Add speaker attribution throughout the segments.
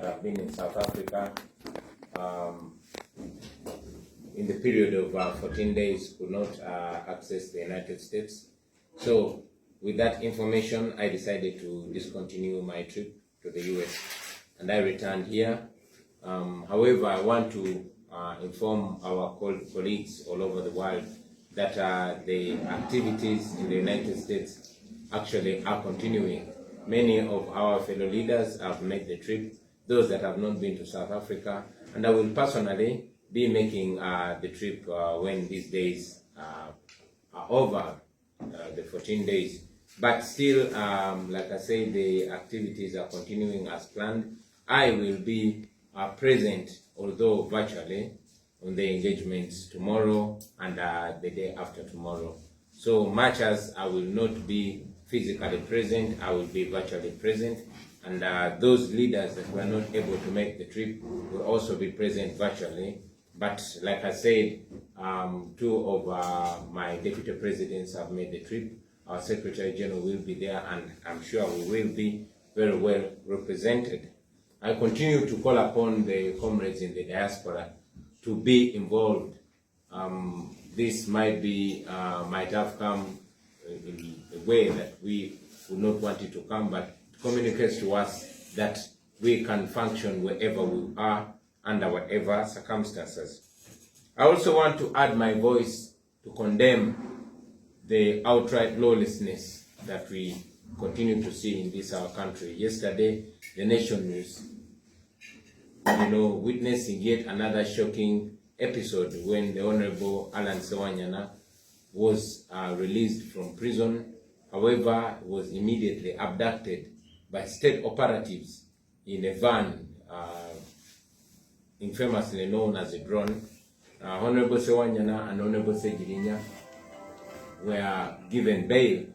Speaker 1: that have been in South Africa in the period of 14 days could not access the United States. So with that information, I decided to discontinue my trip to the US and I returned here. However, I want to inform our colleagues all over the world that the activities in the United States actually are continuing. Many of our fellow leaders have made the trip, those that have not been to South Africa, and I will personally be making the trip when these days are over, the 14 days. But still, like I say, the activities are continuing as planned. I will be present, although virtually, on the engagements tomorrow and the day after tomorrow. So much as I will not be physically present, I will be virtually present. And those leaders that were not able to make the trip will also be present virtually. But like I said, two of my deputy presidents have made the trip. Our Secretary General will be there, and I'm sure we will be very well represented. I continue to call upon the comrades in the diaspora to be involved. This might have come in a way that we would not want it to come, but it communicates to us that we can function wherever we are, under whatever circumstances. I also want to add my voice to condemn the outright lawlessness that we continue to see in this our country. Yesterday, the nation was, witnessing yet another shocking episode when the Honorable Allan was released from prison. However, was immediately abducted by state operatives in a van, infamously known as a drone. Honorable Sewanyana and Honorable Segirinya were given bail,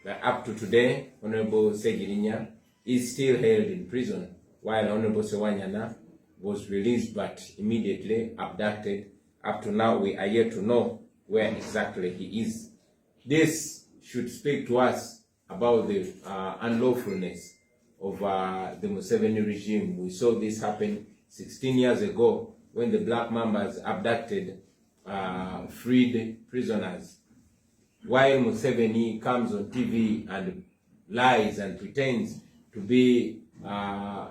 Speaker 1: but up to today, Honorable Segirinya is still held in prison, while Honorable Sewanyana was released but immediately abducted. Up to now, we are yet to know where exactly he is. This should speak to us about the unlawfulness of the Museveni regime. We saw this happen 16 years ago when the Black Mambas abducted freed prisoners. While Museveni comes on TV and lies and pretends to be a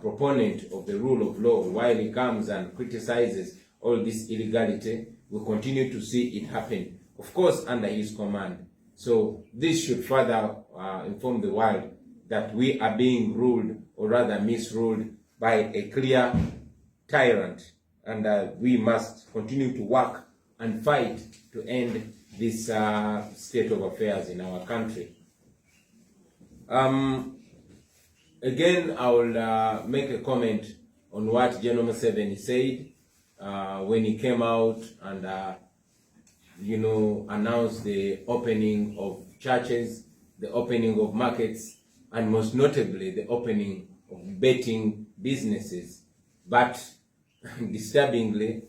Speaker 1: proponent of the rule of law, while he comes and criticizes all this illegality, we continue to see it happen, of course, under his command. So this should further inform the world that we are being ruled, or rather misruled, by a clear tyrant, and we must continue to work and fight to end this state of affairs in our country. Again, I will make a comment on what General Museveni said when he came out and announced the opening of churches, the opening of markets, and most notably the opening of betting businesses, but disturbingly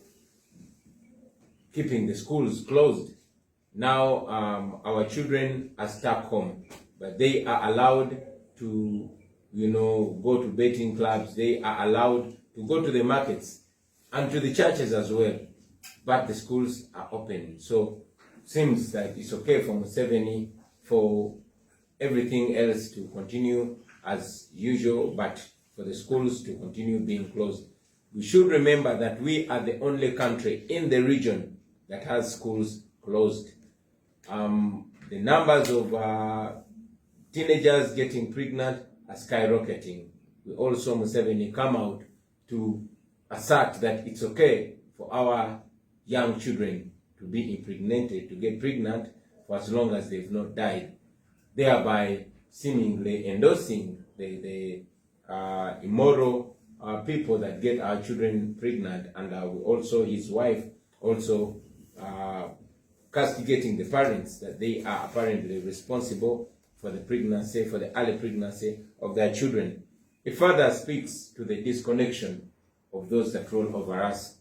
Speaker 1: keeping the schools closed. Now our children are stuck home, but they are allowed to go to betting clubs, they are allowed to go to the markets and to the churches as well, but the schools are open. So it seems that it's okay for Museveni for everything else to continue as usual, but for the schools to continue being closed. We should remember that we are the only country in the region that has schools closed. The numbers of teenagers getting pregnant are skyrocketing. We also Museveni come out to assert that it's okay for our young children to be impregnated, to get pregnant for as long as they've not died, thereby seemingly endorsing the immoral people that get our children pregnant, and also his wife also castigating the parents that they are apparently responsible for the pregnancy, for the early pregnancy of their children. It further speaks to the disconnection of those that rule over us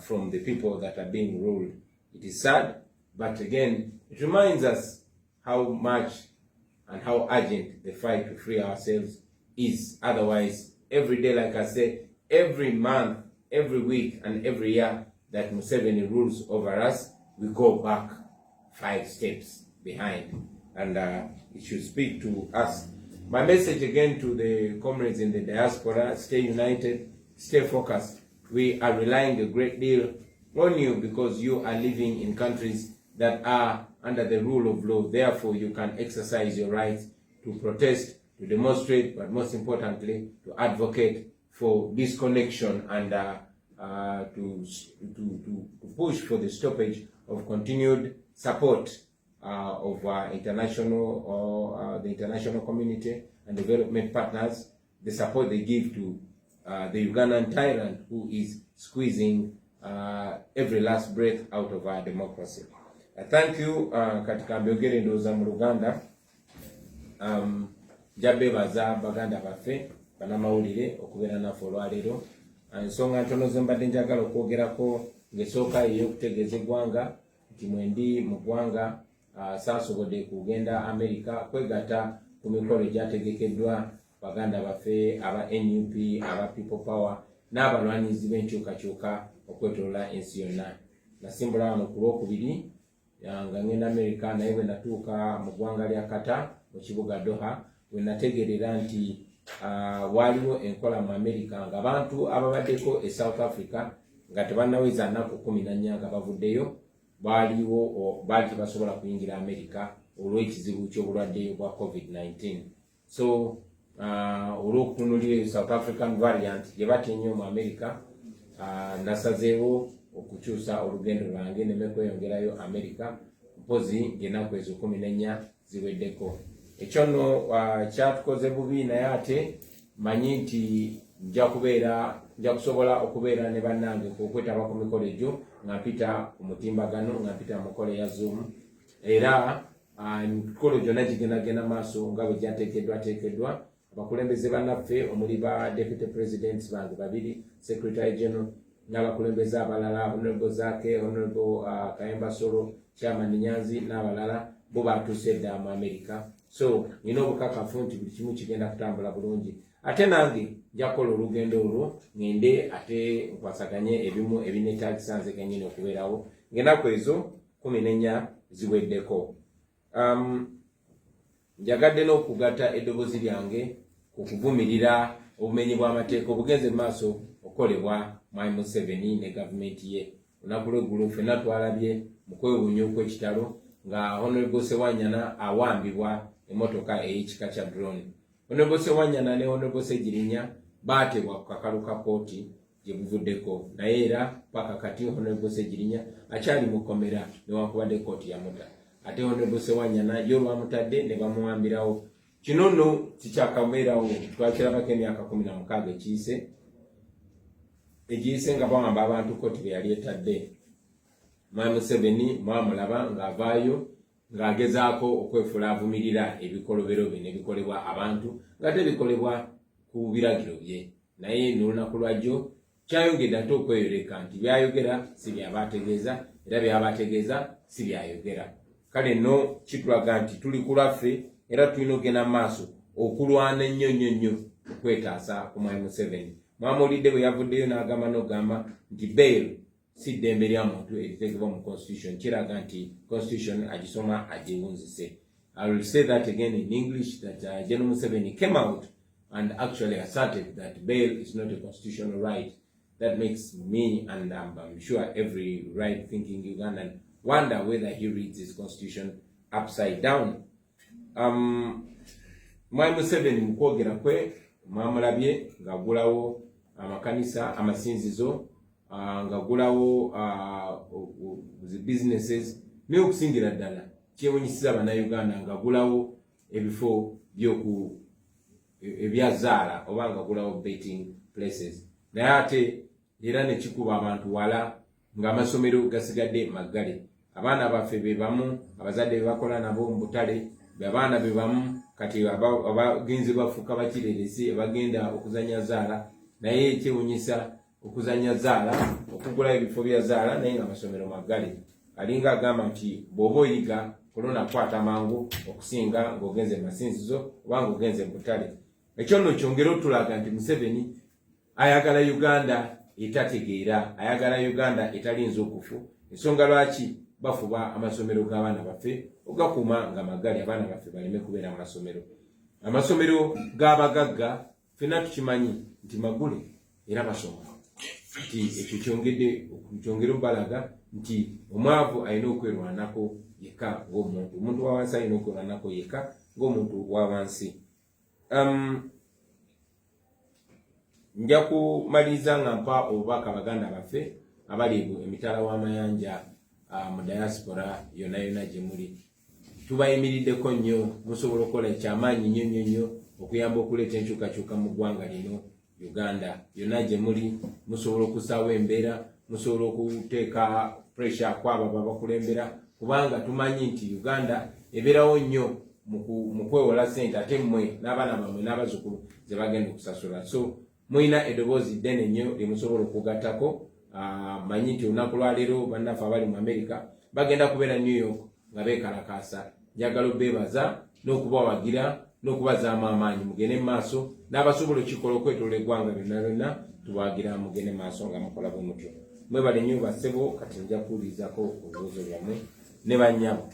Speaker 1: from the people that are being ruled. It is sad, but again, it reminds us how much and how urgent the fight to free ourselves is. Otherwise, every day, like I say, every month, every week, and every year that Museveni rules over us, we go back 5 steps behind. And it should speak to us. My message again to the comrades in the diaspora: stay united, stay focused. We are relying a great deal on you because you are living in countries that are under the rule of law. Therefore, you can exercise your rights to protest, to demonstrate, but most importantly, to advocate for disconnection and to push for the stoppage of continued support of international or the international community and development partners, the support they give to the Ugandan tyrant who is squeezing every last breath out of our democracy. Thank you. Katika mbogere ndoza mu Luganda jabe baza baganda bafe banamawulire okubeera naffe olwaleero. Ensonga ntono ze mbadde njagala okwogerako ng'esooka ey'okutegeeza eggwanga nti mwendi mu ggwanga saasobodde kugenda Amerika kwegatta ku mikolo egyategekeddwa baganda baffe aba NUP, aba People Power n'abalwanyizi b'enkyukakyuka okwetoloola ensi yonna. Nasimbula wano ku Lwokubiri nga ngenda Amerika, naye bwe natuuka mu ggwanga lya Qatar mu kibuga Doha bwe nategeerera nti waliwo enkola mu Amerika ng'abantu ababaddeko e South Africa nga tebannaweza nnaku 14 nga bavuddeyo baali tebasobola kuyingira Amerika olw'ekizibu ky'obulwadde bwa COVID-19. So olw'okutunulira South African variant gye batya ennyo mu Amerika, nasazeewo okukyusa olugendo lwange neme kweyongerayo Amerika mpozi ng'ennaku ezo 14 ziweddeko. Ekyo nno kyatukoze bubi, naye ate manyi nti nja kusobola okubeera ne bannange okwetaba ku mikolo egyo nga mpita ku mutimbagano, nga mpita mu mikolo ya Zoom, era emikolo gyonna gigendagenda maaso nga bwe gyateekeddwa. Abakulembeze bannaffe omuli ba Deputy Presidents bange babiri, Secretary General n'abakulembeze abalala, Honorable Zake, Honorable Kayemba Solo, Chairman Nyanzi n'abalala bo batuuse dda mu Amerika. So nina obukakafu nti buli kimu kigenda kutambula bulungi. Ate nange nja kukola olugendo olwo ngende ate nkwasaganye ebimu ebinetaagisa nze kennyini okubeerawo ng'ennaku ezo 14 ziweddeko. Njagadde n'okugatta eddoboozi lyange ku kuvumirira obumenyi bw'amateeka obugenze mu maaso okukolebwa Mwami Museveni ne gavumenti ye. Olunaku lw'eggulo ffenna twalabye mu kwewuunya okw'ekitalo nga Honorable Sewanyana awambibwa emmotoka ey'ekika kya drone. Honorable Sewanyana ne Honorable Segirinya baatebwa ku kakalu ka kooti gye buvuddeko, naye era paka kati Honorable Segirinya akyali mu kkomera newankubadde kooti yamuta. Ate Honorable Sewanyana yo lwamutadde ne bamuwambirawo. Kino nno kikyakabeerawo, twakirabako emyaka 16 egiyise nga bawamba abantu kooti be yali etadde. Mwami Museveni mwamulaba ng'avaayo ng'agezaako okwefuula avumirira ebikolobero bye nebikolebwa abantu nga tebikolebwa ku biragiro bye, naye n'olunaku lwajjo kyayongedde ate okweyoleka nti byayogera si byabategeeza era byabategeeza si byayogera. Kale nno kitulaga nti tuli ku lwaffe era tulina okugenda mu maaso okulwana ennyo okwetaasa ku Mwami Museveni. Mwamulidde bwe yavuddeyo n'agamba n'ogamba nti bail si ddembe lya muntu eriteekebwa mu constitution, kiraga nti constitution agisoma agiwunzise. I will say that again in English, that General Museveni came out and actually asserted that bail is not a constitutional right. That makes me, and I'm sure every right-thinking Ugandan, wonder whether he reads his constitution upside down. Mwami Museveni mu kwogera kwe mwamulabye ng'agulawo amakanisa, amasinzizo, ng'agulawo businesses, naye okusingira ddala kyewunyisiza bannayuganda ng'agulawo ebifo ebyazaala oba ng'agulawo betting places. Naye ate era ne kikuba abantu wala ng'amasomero gasigadde maggale. Abaana baffe be bamu, abazadde be bakola nabo mu butale, abaana be bamu kati abagenzi bafuuka bakireresi bagenda okuzanya zaala, naye ekyewunyisa okuzanya zaala, okugula ebifo bya zaala naye ng'amasomero maggale. Alinga agamba nti bw'oba oyiga kolona kwata mangu okusinga ng'ogenze mu masinzizo oba ng'ogenze mu butale.
Speaker 2: ekyono kyongera otulaga nti Museveni ayagala Uganda etategeera, ayagala Uganda etalinza okufu. Ensonga lwaki bafuba amasomero g'abaana baffe ogakuuma nga magali abaana baffe baleme kubeera amasomero. Amasomero g'abagagga ffenna tukimanyi nti magule era basoma. Nti ekyo kyongera obalaga nti omwavu alina okwerwanako yekka ng'omuntu. Omuntu wa wansi alina okwerwanako yekka ng'omuntu wa wansi. Nja kumaliriza nga mpa obubaka baganda baffe abali emitala w'amayanja mu diaspora yonna gye muli. Tubayimiriddeko nnyo, musobola okukola ekyamaanyi nnyo okuyamba okuleeta enkyukakyuka mu ggwanga lino Uganda. Yonna gye muli musobola okusaawo embeera, musobola okuteeka pressure kwabo babakulembera, kubanga tumanyi nti Uganda ebeerawo nnyo mu kwewola ssente ate mmwe n'abaana bammwe n'abazzukulu ze bagenda okusasula. So muyina eddoboozi ddene nnyo lye musobola okugattako. Manyi nti olunaku lwaleero bannaffe abali mu America bagenda kubeera New York nga beekalakaasa. Njagala obeebaza n'okubawagira n'okubazaamu amaanyi mugende mu maaso, n'abasobola okikola okwetoola eggwanga lyonna tubawagira mugende mu maaso nga mukola bwe mutyo. Mwebale nnyo bassebo, kati nja kuwulirizako obubuuzo bwammwe ne bannyabo.